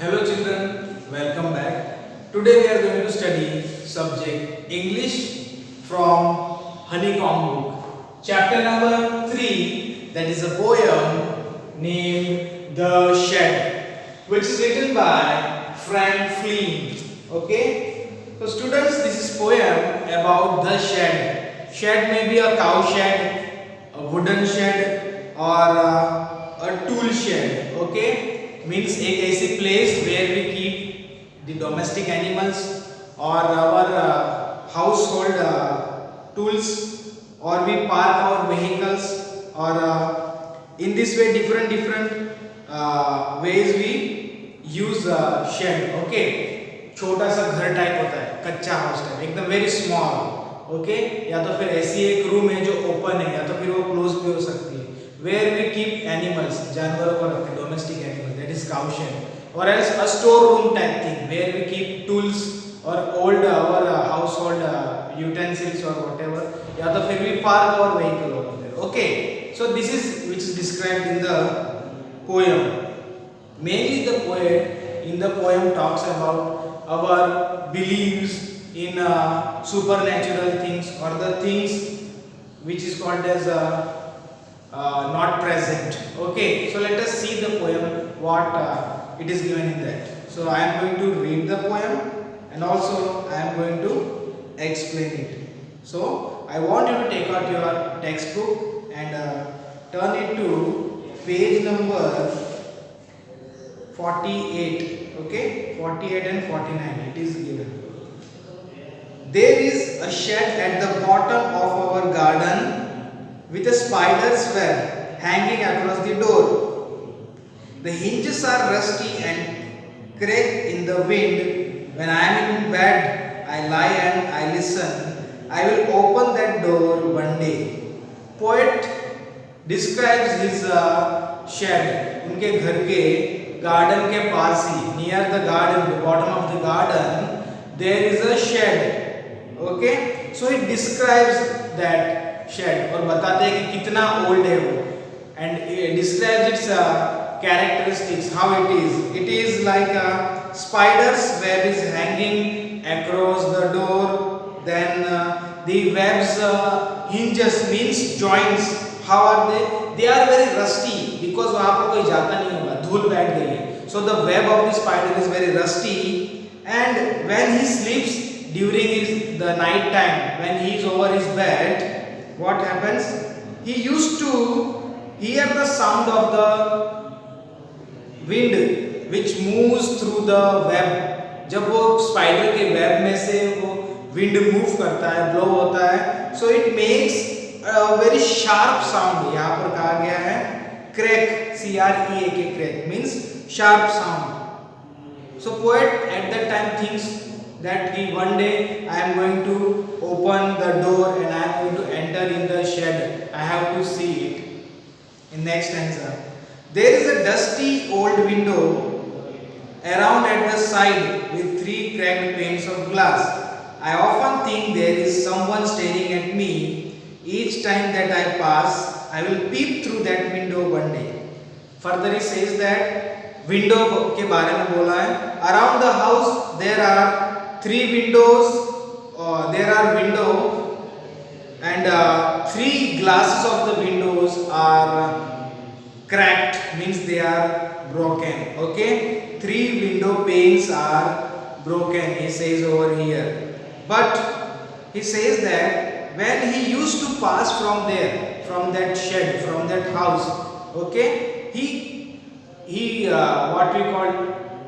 Hello children, welcome back. Today we are going to study subject English from Honeycomb book. Chapter number 3, that is a poem named The Shed, which is written by Frank Flynn. Okay? So students, this is poem about the shed. Shed may be a cow shed, a wooden shed or a tool shed. Okay? Means एक ऐसी place where we keep the domestic animals or our household tools, or we park our vehicles, or in this way different ways we use shed. Okay, छोटा सा घर type होता है, कच्चा house type, एकदम very small. Okay, या तो फिर ऐसी एक रूम है जो ओपन है, या तो फिर वो क्लोज भी हो सकती है. Where we keep animals, जानवरों को रखते हैं, domestic animals, that is cow shed. Or else a storeroom type thing where we keep tools or old our household utensils or whatever. या तो फिर we park our vehicle over there. Okay, so this is which is described in the poem. Mainly the poet in the poem talks about our beliefs in supernatural things, or the things which is called as not present. Okay, so let us see the poem, what it is given in that. So I am going to read the poem and also I am going to explain it. So I want you to take out your textbook and turn it to page number 48. Okay, 48 and 49 it is given. There is a shed at the bottom of our garden with a spider's web hanging across the door. The hinges are rusty and crack in the wind. When I am in bed, I lie and I listen. I will open that door one day. Poet describes his shed. उनके घर के garden के पास ही, near the garden, the bottom of the garden, there is a shed. Okay, so it describes that shed और बताते हैं कि कितना old है वो, and it describes its characteristics, how it is like a spider's web is hanging across the door. Then the web's hinges means joints. How are they are very rusty because वहाँ पर कोई जाता नहीं होगा, धूल बैठ गई है. So the web of the spider is very rusty, and when he sleeps during the night time, when he is over his bed, what happens? He used to hear the sound of the wind which moves through the web. जब वो spider के web में से वो wind move करता है, blow होता है, so it makes a very sharp sound. यहाँ पर कहा गया है crack, C-R-E-A-K, crack means sharp sound. So poet at that time thinks that one day I am going to open the door and I am going to enter in the shed. I have to see it. In next stanza, there is a dusty old window around at the side with 3 cracked panes of glass. I often think there is someone staring at me. Each time that I pass, I will peep through that window one day. Further he says that window के बारे में बोला है. Around the house there are 3 windows. There are window, and 3 glasses of the windows are cracked, means they are broken. Okay, 3 window panes are broken, he says over here. But he says that when he used to pass from there, from that shed, from that house, okay, he what we call,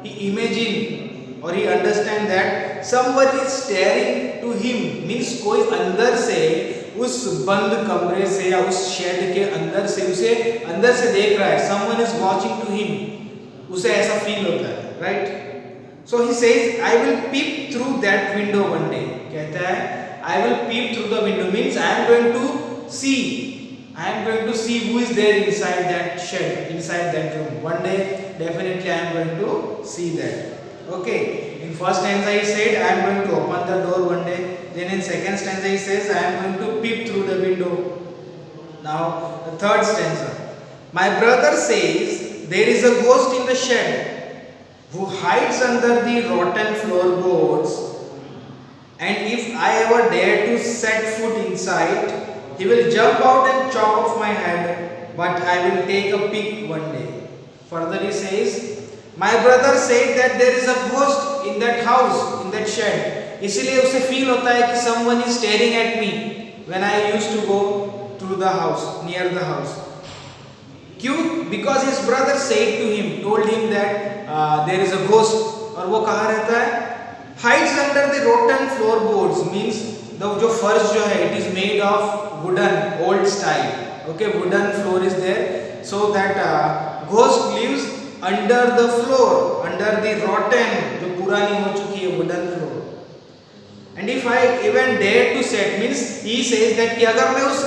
he imagine और ही understand that somebody is staring to him, means कोई अंदर से उस बंद कमरे से या उस शेड के अंदर से उसे अंदर से देख रहा है. someone is watching to him, उसे ऐसा फील होता है, right. so he says I will peep through that window one day. कहता है I will peep through the window means I am going to see who is there inside that shed, inside that room. One day definitely I am going to see that. Okay, in first stanza he said I am going to open the door one day. Then in second stanza he says I am going to peep through the window. Now the third stanza, my brother says there is a ghost in the shed. who hides under the rotten floorboards, and if I ever dare to set foot inside, he will jump out and chop off my head, but I will take a peek one day. Further he says, my brother said that there is a ghost in that house, in that shed. इसीलिए उसे feel होता है कि someone is staring at me when I used to go through the house, near the house. क्यों? Because his brother said to him, told him that there is a ghost. और वो कहाँ रहता है? Hides under the rotten floorboards, means the जो फर्श जो है, it is made of wooden, old style. Okay, wooden floor is there, so that ghost lives under the floor, under the rotten, जो पुरानी हो चुकी है wooden floor. And if I even dare to set, means he says that कि अगर मैं उस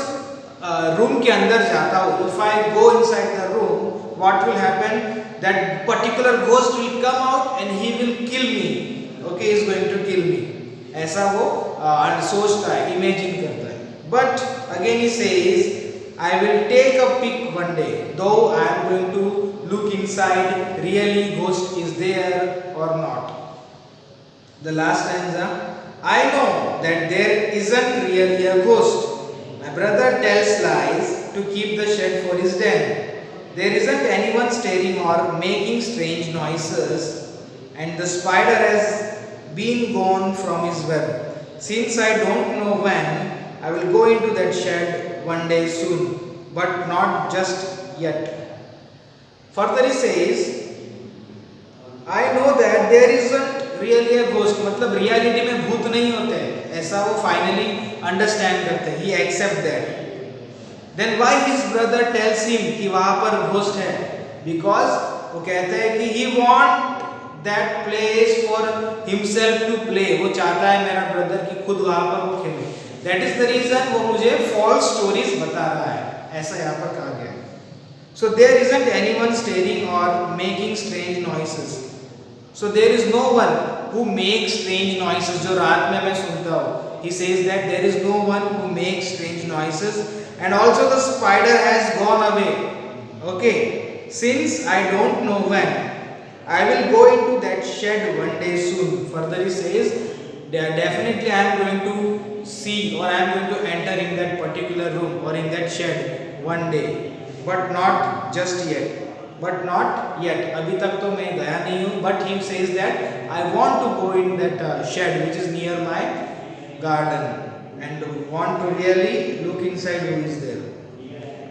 room के अंदर जाता हूँ, if I go inside the room, what will happen? That particular ghost will come out and he will kill me. Okay, he is going to kill me. ऐसा वो सोचता है, imagine करता है. But again he says, I will take a peek one day, though I am going to look inside, really ghost is there or not. The last stanza, I know that there isn't really a ghost. My brother tells lies to keep the shed for his den. There isn't anyone staring or making strange noises, and the spider has been gone from his web. Since I don't know when, I will go into that shed one day soon, but not just yet. Further he says, I know that there isn't really a ghost, मतलब reality में भूत नहीं होते हैं, ऐसा वो finally understand करते हैं, he accept that. Then why his brother tells him कि वहाँ पर घोस्ट है? Because वो कहते हैं कि he want that place for himself to play. वो चाहता है मेरा ब्रदर कि खुद वहाँ पर वो खेले. That is the reason वो मुझे false stories बता रहा है, ऐसा यहाँ पर कहा गया है. So there isn't anyone staring or making strange noises. So there is no one who makes strange noises. जो रात में मैं सुनता हूँ. He says that there is no one who makes strange noises, and also the spider has gone away. Okay, since I don't know when, I will go into that shed one day soon. Further he says, definitely I am going to see, or I am going to enter in that particular room or in that shed one day, but not just yet. But not yet. अभी तक तो मैं गया नहीं हूँ. But he says that I want to go in that shed which is near my garden and want to really look inside who is there.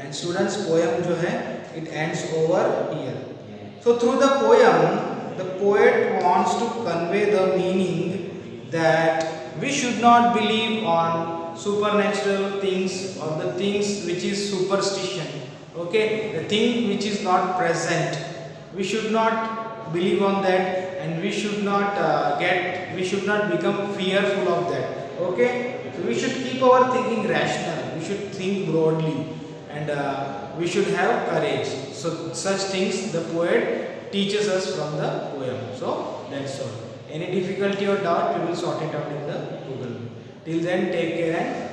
And students, poem जो है, it ends over here. So through the poem, the poet wants to convey the meaning that we should not believe on supernatural things or the things which is superstition. Okay, the thing which is not present, we should not believe on that, and we should not become fearful of that. Okay, so we should keep our thinking rational, we should think broadly, and we should have courage. So such things the poet teaches us from the poem. So that's all. Any difficulty or doubt, we will sort it out in the Google. Till then, take care and